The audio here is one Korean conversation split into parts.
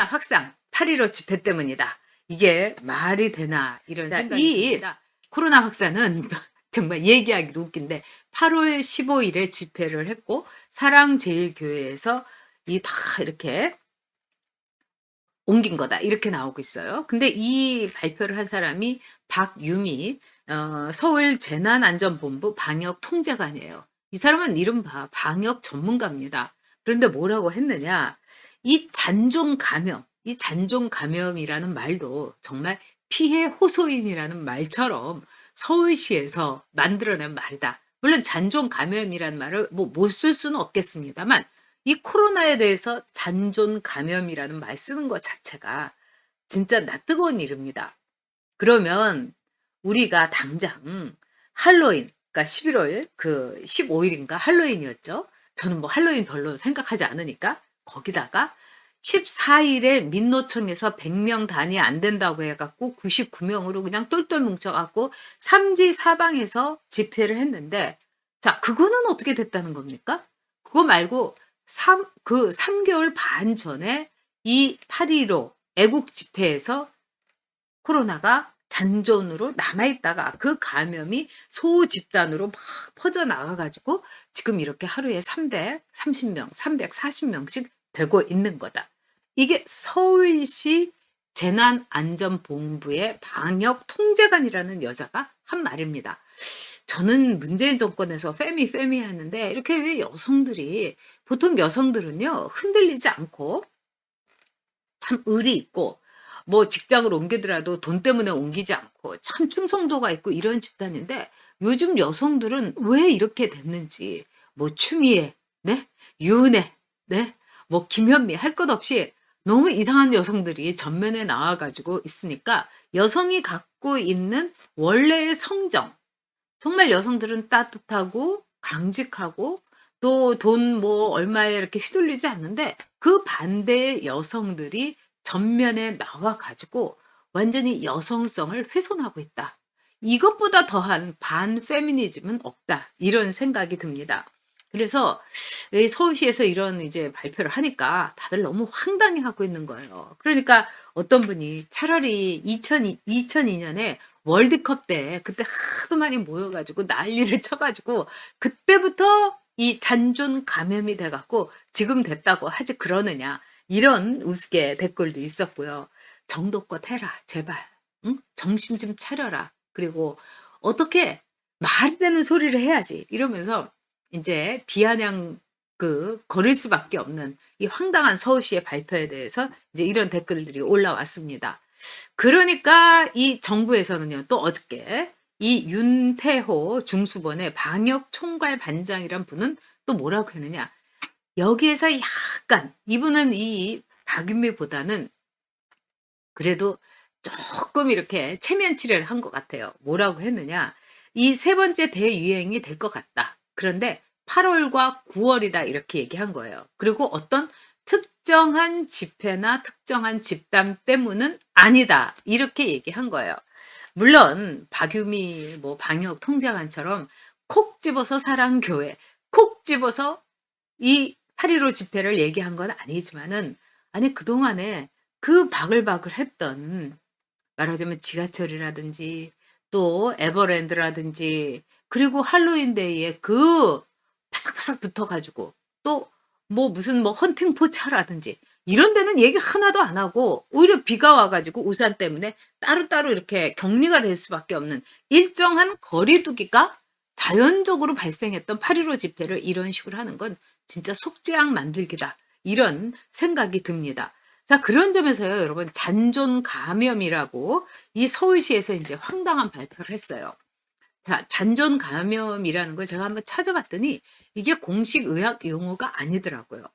확산 8.15 집회 때문이다. 이게 말이 되나 이런 생각이 듭니다. 코로나 확산은 정말 얘기하기도 웃긴데 8월 15일에 집회를 했고 사랑제일교회에서 이 다 이렇게 옮긴 거다 이렇게 나오고 있어요. 근데 이 발표를 한 사람이 박유미 서울 재난안전본부 방역통제관이에요. 이 사람은 이른바 방역 전문가입니다. 그런데 뭐라고 했느냐? 이 잔존 감염이라는 말도 정말 피해 호소인이라는 말처럼 서울시에서 만들어낸 말이다. 물론 잔존 감염이라는 말을 뭐 못 쓸 수는 없겠습니다만 이 코로나에 대해서 잔존 감염이라는 말 쓰는 것 자체가 진짜 낯뜨거운 일입니다. 그러면 우리가 당장 할로윈, 그러니까 11월 그 15일인가 할로윈이었죠. 저는 뭐 할로윈 별로 생각하지 않으니까 거기다가 14일에 민노총에서 100명 단위 안 된다고 해갖고 99명으로 그냥 똘똘 뭉쳐갖고 삼지 사방에서 집회를 했는데 자, 그거는 어떻게 됐다는 겁니까? 그거 말고 3개월 반 전에 이 8.15 애국 집회에서 코로나가 잔존으로 남아있다가 그 감염이 소집단으로 막 퍼져나가가지고 지금 이렇게 하루에 330명, 340명씩 되고 있는 거다. 이게 서울시 재난안전본부의 방역통제관이라는 여자가 한 말입니다. 저는 문재인 정권에서 페미 하는데 이렇게 왜 여성들이 보통 여성들은요 흔들리지 않고 참 의리 있고 뭐 직장을 옮기더라도 돈 때문에 옮기지 않고 참 충성도가 있고 이런 집단인데 요즘 여성들은 왜 이렇게 됐는지 뭐 추미애, 네, 윤혜, 네, 뭐 김현미 할 것 없이 너무 이상한 여성들이 전면에 나와가지고 있으니까 여성이 갖고 있는 원래의 성정 정말 여성들은 따뜻하고 강직하고 또 돈 뭐 얼마에 이렇게 휘둘리지 않는데 그 반대의 여성들이 전면에 나와 가지고 완전히 여성성을 훼손하고 있다. 이것보다 더한 반페미니즘은 없다. 이런 생각이 듭니다. 그래서 이 서울시에서 이런 이제 발표를 하니까 다들 너무 황당해하고 있는 거예요. 그러니까 어떤 분이 차라리 2002년에 월드컵 때 그때 하도 많이 모여가지고 난리를 쳐가지고 그때부터 이 잔존 감염이 돼갖고 지금 됐다고 하지 그러느냐 이런 우스개 댓글도 있었고요. 정도껏 해라 제발 응? 정신 좀 차려라. 그리고 어떻게 말이 되는 소리를 해야지 이러면서 이제 비아냥 거릴 수밖에 없는 이 황당한 서울시의 발표에 대해서 이제 이런 댓글들이 올라왔습니다. 그러니까 이 정부에서는요, 또 어저께 이 윤태호 중수본의 방역 총괄 반장이란 분은 또 뭐라고 했느냐. 여기에서 약간 이분은 이 박윤미보다는 그래도 조금 이렇게 체면 치레를 한 것 같아요. 뭐라고 했느냐. 이 세 번째 대유행이 될 것 같다. 그런데 8월과 9월이다 이렇게 얘기한 거예요. 그리고 어떤 특정한 집회나 특정한 집단 때문은 아니다. 이렇게 얘기한 거예요. 물론 박유미 뭐 방역 통제관처럼 콕 집어서 사랑교회, 콕 집어서 이 8.15 집회를 얘기한 건 아니지만은 아니 그동안에 그 바글바글 했던 말하자면 지하철이라든지 또 에버랜드라든지 그리고 할로윈데이에 그 바삭바삭 붙어가지고 또 뭐 무슨 뭐 헌팅포차라든지 이런 데는 얘기 하나도 안 하고 오히려 비가 와가지고 우산 때문에 따로따로 이렇게 격리가 될 수밖에 없는 일정한 거리두기가 자연적으로 발생했던 8.15 집회를 이런 식으로 하는 건 진짜 속죄악 만들기다. 이런 생각이 듭니다. 자, 그런 점에서요, 여러분, 잔존 감염이라고 이 서울시에서 이제 황당한 발표를 했어요. 자, 잔존 감염이라는 걸 제가 한번 찾아봤더니 이게 공식 의학 용어가 아니더라고요.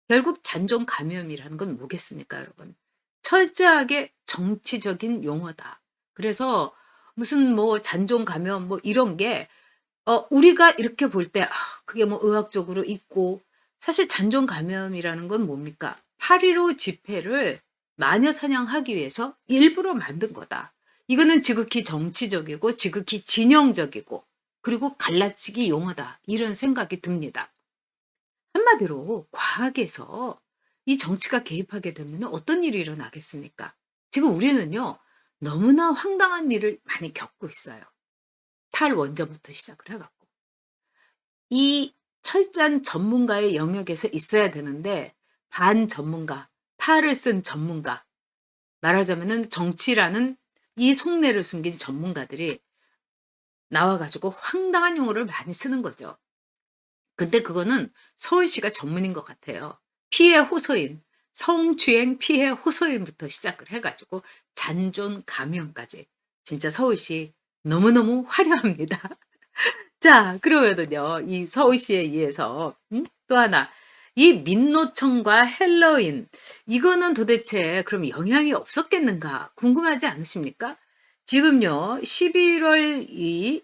결국 잔존 감염이라는 건 뭐겠습니까, 여러분? 철저하게 정치적인 용어다. 그래서 무슨 뭐 잔존 감염 뭐 이런 게 우리가 이렇게 볼 때 그게 뭐 의학적으로 있고 사실 잔존 감염이라는 건 뭡니까? 8.15 집회를 마녀 사냥하기 위해서 일부러 만든 거다. 이거는 지극히 정치적이고 지극히 진영적이고 그리고 갈라치기 용어다. 이런 생각이 듭니다. 한마디로 과학에서 이 정치가 개입하게 되면 어떤 일이 일어나겠습니까? 지금 우리는요, 너무나 황당한 일을 많이 겪고 있어요. 탈원전부터 시작을 해갖고. 이 철저한 전문가의 영역에서 있어야 되는데, 반전문가, 탈을 쓴 전문가, 말하자면은 정치라는 이 속내를 숨긴 전문가들이 나와가지고 황당한 용어를 많이 쓰는 거죠. 근데 그거는 서울시가 전문인 것 같아요. 피해 호소인, 성추행 피해 호소인부터 시작을 해가지고 잔존 감형까지. 진짜 서울시 너무너무 화려합니다. 자, 그러면은요, 이 서울시에 의해서, 또 하나, 이 민노총과 헬로윈, 이거는 도대체 그럼 영향이 없었겠는가 궁금하지 않으십니까? 지금요, 11월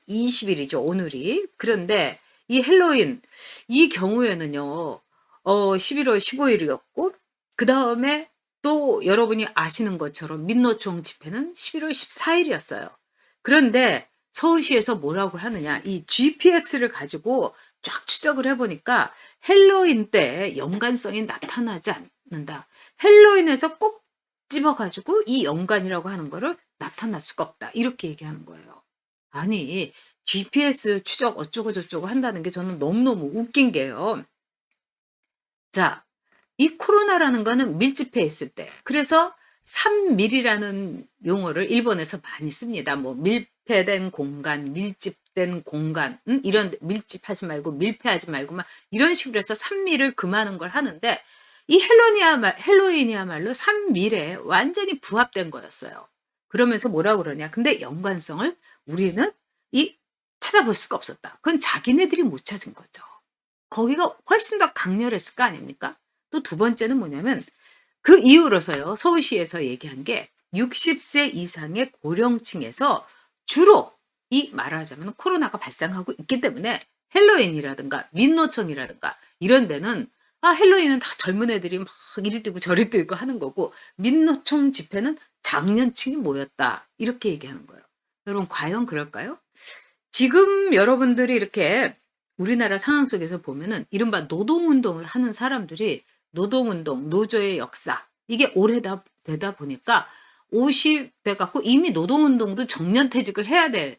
20일이죠, 오늘이. 그런데 이 헬로윈, 이 경우에는요, 11월 15일이었고, 그 다음에 또 여러분이 아시는 것처럼 민노총 집회는 11월 14일이었어요. 그런데 서울시에서 뭐라고 하느냐, 이 GPX를 가지고 쫙 추적을 해보니까 헬로윈 때 연관성이 나타나지 않는다. 헬로윈에서 꼭 집어가지고 이 연관이라고 하는 거를 나타날 수가 없다. 이렇게 얘기하는 거예요. 아니, GPS 추적 어쩌고 저쩌고 한다는 게 저는 너무너무 웃긴 게요. 자, 이 코로나라는 거는 밀집해 있을 때. 그래서 3밀이라는 용어를 일본에서 많이 씁니다. 뭐 밀폐된 공간, 밀집된 공간, 이런 밀집하지 말고 밀폐하지 말고 막 이런 식으로 해서 3밀을 금하는 걸 하는데 이 헬로윈이야말로 3밀에 완전히 부합된 거였어요. 그러면서 뭐라고 그러냐. 근데 연관성을 우리는 찾아볼 수가 없었다. 그건 자기네들이 못 찾은 거죠. 거기가 훨씬 더 강렬했을 거 아닙니까? 또 두 번째는 뭐냐면 그 이후로서요. 서울시에서 얘기한 게 60세 이상의 고령층에서 주로 이 말하자면 코로나가 발생하고 있기 때문에 헬로윈이라든가 민노총이라든가 이런 데는 헬로윈은 다 젊은 애들이 막 이리 뛰고 저리 뛰고 하는 거고 민노총 집회는 장년층이 모였다. 이렇게 얘기하는 거예요. 여러분 과연 그럴까요? 지금 여러분들이 이렇게 우리나라 상황 속에서 보면은 이른바 노동운동을 하는 사람들이 노동운동, 노조의 역사 이게 되다 보니까 50 돼갖고 이미 노동운동도 정년퇴직을 해야 될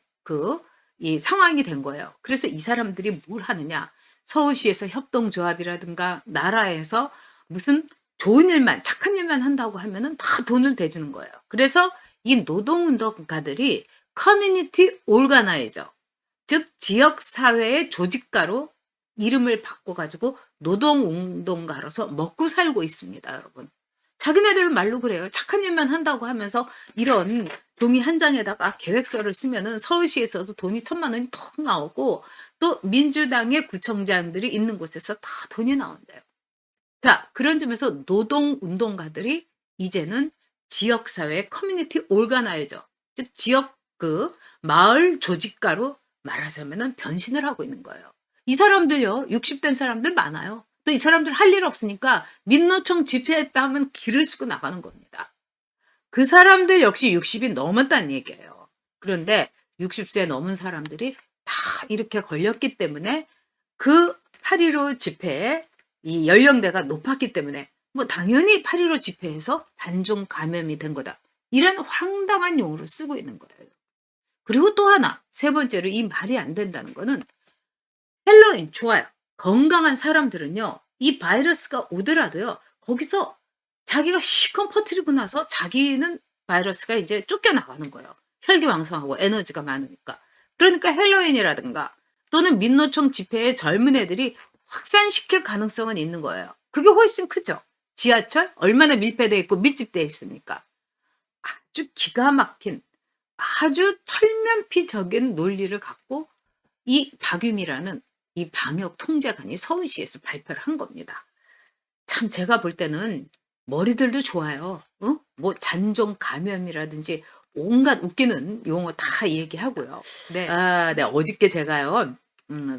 이 상황이 된 거예요. 그래서 이 사람들이 뭘 하느냐. 서울시에서 협동조합이라든가 나라에서 무슨 좋은 일만, 착한 일만 한다고 하면은 다 돈을 대주는 거예요. 그래서 이 노동운동가들이 커뮤니티 올가나이저, 즉 지역사회의 조직가로 이름을 바꿔가지고 노동운동가로서 먹고 살고 있습니다, 여러분. 자기네들 말로 그래요. 착한 일만 한다고 하면서 이런 종이 한 장에다가 계획서를 쓰면은 서울시에서도 돈이 1,000만 원이 턱 나오고 또 민주당의 구청장들이 있는 곳에서 다 돈이 나온대요. 자, 그런 점에서 노동운동가들이 이제는 지역사회 커뮤니티 올가나이저, 즉 지역 마을 조직가로 말하자면은 변신을 하고 있는 거예요. 이 사람들요, 60된 사람들 많아요. 또 이 사람들 할 일 없으니까 민노총 집회했다 하면 길을 쓰고 나가는 겁니다. 그 사람들 역시 60이 넘었다는 얘기예요. 그런데 60세 넘은 사람들이 다 이렇게 걸렸기 때문에 그 8.15 집회에 이 연령대가 높았기 때문에 뭐 당연히 8.15 집회에서 단종 감염이 된 거다. 이런 황당한 용어를 쓰고 있는 거예요. 그리고 또 하나, 세 번째로 이 말이 안 된다는 거는 헬로윈 좋아요. 건강한 사람들은요. 이 바이러스가 오더라도요. 거기서 자기가 시컨 퍼뜨리고 나서 자기는 바이러스가 이제 쫓겨나가는 거예요. 혈기왕성하고 에너지가 많으니까. 그러니까 헬로윈이라든가 또는 민노총 집회에 젊은 애들이 확산시킬 가능성은 있는 거예요. 그게 훨씬 크죠. 지하철 얼마나 밀폐되어 있고 밀집되어 있습니까? 아주 기가 막힌 아주 철면피적인 논리를 갖고 이 박유미라는 이 방역 통제관이 서울시에서 발표를 한 겁니다. 참 제가 볼 때는 머리들도 좋아요. 뭐 잔종 감염이라든지 온갖 웃기는 용어 다 얘기하고요. 네. 네. 어저께 제가요.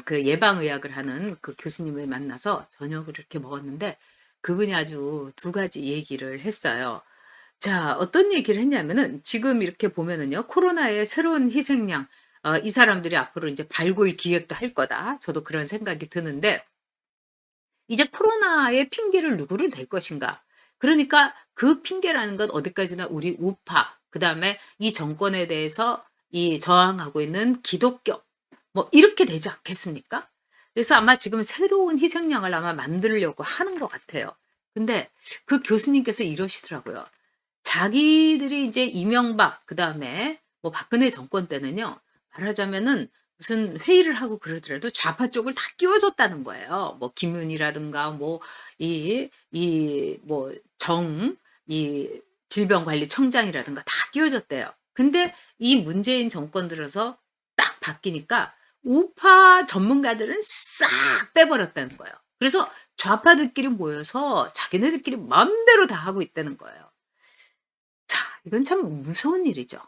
그 예방의학을 하는 그 교수님을 만나서 저녁을 이렇게 먹었는데 그분이 아주 두 가지 얘기를 했어요. 자, 어떤 얘기를 했냐면은 지금 이렇게 보면은요. 코로나의 새로운 희생양, 이 사람들이 앞으로 이제 발굴 기획도 할 거다. 저도 그런 생각이 드는데 이제 코로나의 핑계를 누구를 댈 것인가. 그러니까 그 핑계라는 건 어디까지나 우리 우파, 그다음에 이 정권에 대해서 이 저항하고 있는 기독교, 뭐 이렇게 되지 않겠습니까? 그래서 아마 지금 새로운 희생양을 아마 만들려고 하는 것 같아요. 근데 그 교수님께서 이러시더라고요. 자기들이 이제 이명박, 그다음에 뭐 박근혜 정권 때는요, 말하자면은 무슨 회의를 하고 그러더라도 좌파 쪽을 다 끼워줬다는 거예요. 뭐 김윤희라든가 뭐 뭐 이 질병관리청장이라든가 다 끼워줬대요. 근데 이 문재인 정권 들어서 딱 바뀌니까 우파 전문가들은 싹 빼버렸다는 거예요. 그래서 좌파들끼리 모여서 자기네들끼리 마음대로 다 하고 있다는 거예요. 자, 이건 참 무서운 일이죠.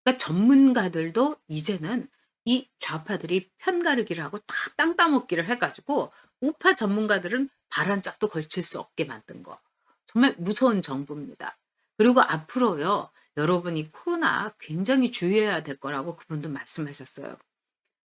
그러니까 전문가들도 이제는 이 좌파들이 편가르기를 하고 다 땅 따먹기를 해가지고 우파 전문가들은 발 한 짝도 걸칠 수 없게 만든 거. 정말 무서운 정부입니다. 그리고 앞으로요, 여러분 이 코로나 굉장히 주의해야 될 거라고 그분도 말씀하셨어요.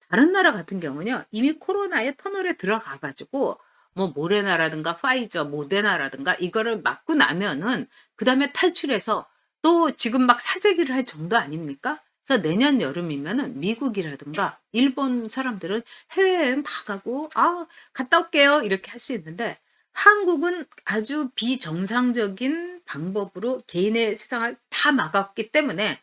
다른 나라 같은 경우는요, 이미 코로나의 터널에 들어가 가지고 뭐 모레나라든가 파이저, 모데나라든가 이거를 맞고 나면은 그다음에 탈출해서 또 지금 막 사재기를 할 정도 아닙니까? 그래서 내년 여름이면은 미국이라든가 일본 사람들은 해외여행 다 가고 "아 갔다 올게요." 이렇게 할 수 있는데 한국은 아주 비정상적인 방법으로 개인의 세상을 다 막았기 때문에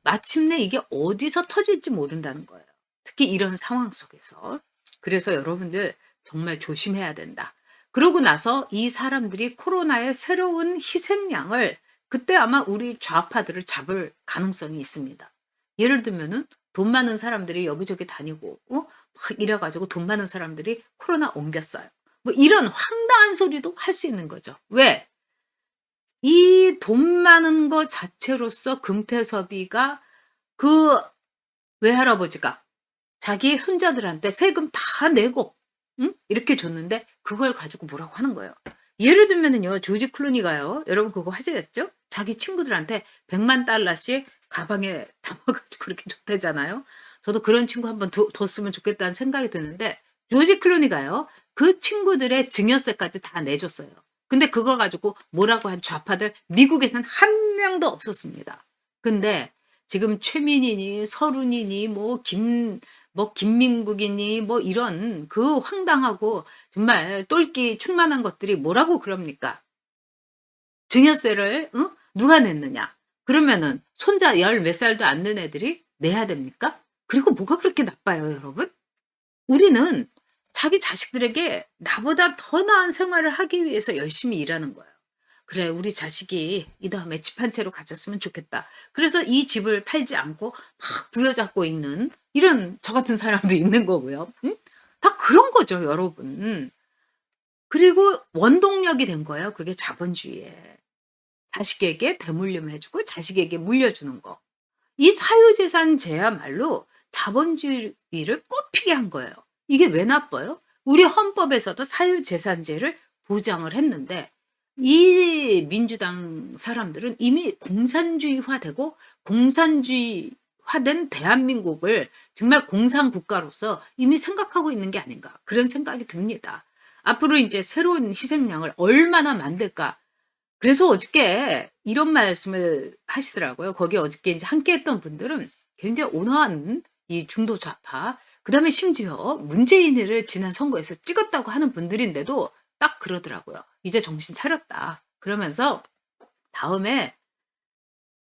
마침내 이게 어디서 터질지 모른다는 거예요. 특히 이런 상황 속에서. 그래서 여러분들 정말 조심해야 된다. 그러고 나서 이 사람들이 코로나의 새로운 희생양을 그때 아마 우리 좌파들을 잡을 가능성이 있습니다. 예를 들면은 돈 많은 사람들이 여기저기 다니고 막 이래 가지고 돈 많은 사람들이 코로나 옮겼어요. 뭐 이런 황당한 소리도 할 수 있는 거죠. 왜? 이 돈 많은 거 자체로서 금태섭이가 그 외할아버지가 자기 손자들한테 세금 다 내고 이렇게 줬는데 그걸 가지고 뭐라고 하는 거예요. 예를 들면은요. 조지 클루니가요. 여러분 그거 하시겠죠? 자기 친구들한테 100만 달러씩 가방에 담아 가지고 그렇게 줬대잖아요. 저도 그런 친구 한번 뒀으면 좋겠다는 생각이 드는데 조지 클루니가요. 그 친구들의 증여세까지 다 내줬어요. 근데 그거 가지고 뭐라고 한 좌파들 미국에서는 한 명도 없었습니다. 근데 지금 최민희니 서른이니 뭐 김민국이니 뭐 이런 그 황당하고 정말 똘끼 충만한 것들이 뭐라고 그럽니까? 증여세를 누가 냈느냐? 그러면은 손자 열 몇 살도 안 된 애들이 내야 됩니까? 그리고 뭐가 그렇게 나빠요, 여러분? 우리는 자기 자식들에게 나보다 더 나은 생활을 하기 위해서 열심히 일하는 거예요. 그래, 우리 자식이 이 다음에 집 한 채로 가졌으면 좋겠다. 그래서 이 집을 팔지 않고 막 부여잡고 있는 이런 저 같은 사람도 있는 거고요. 응? 다 그런 거죠, 여러분. 그리고 원동력이 된 거예요. 그게 자본주의에. 자식에게 대물림해주고 자식에게 물려주는 거. 이 사유재산제야말로 자본주의를 꽃피게 한 거예요. 이게 왜 나빠요? 우리 헌법에서도 사유재산제를 보장을 했는데 이 민주당 사람들은 이미 공산주의화되고 공산주의화된 대한민국을 정말 공산국가로서 이미 생각하고 있는 게 아닌가 그런 생각이 듭니다. 앞으로 이제 새로운 희생양을 얼마나 만들까. 그래서 어저께 이런 말씀을 하시더라고요. 거기 어저께 이제 함께 했던 분들은 굉장히 온화한 이 중도 좌파, 그다음에 심지어 문재인을 지난 선거에서 찍었다고 하는 분들인데도 딱 그러더라고요. "이제 정신 차렸다." 그러면서 다음에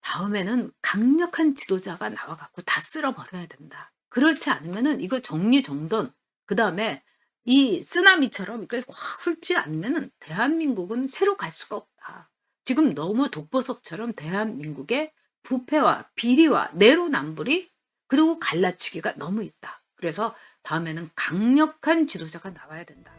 다음에는 강력한 지도자가 나와 갖고 다 쓸어 버려야 된다. 그렇지 않으면은 이거 정리정돈, 그다음에 이 쓰나미처럼 이렇게 확 훑지 않으면은 대한민국은 새로 갈 수가 없다. 지금 너무 독보석처럼 대한민국의 부패와 비리와 내로남불이 그리고 갈라치기가 너무 있다. 그래서 다음에는 강력한 지도자가 나와야 된다.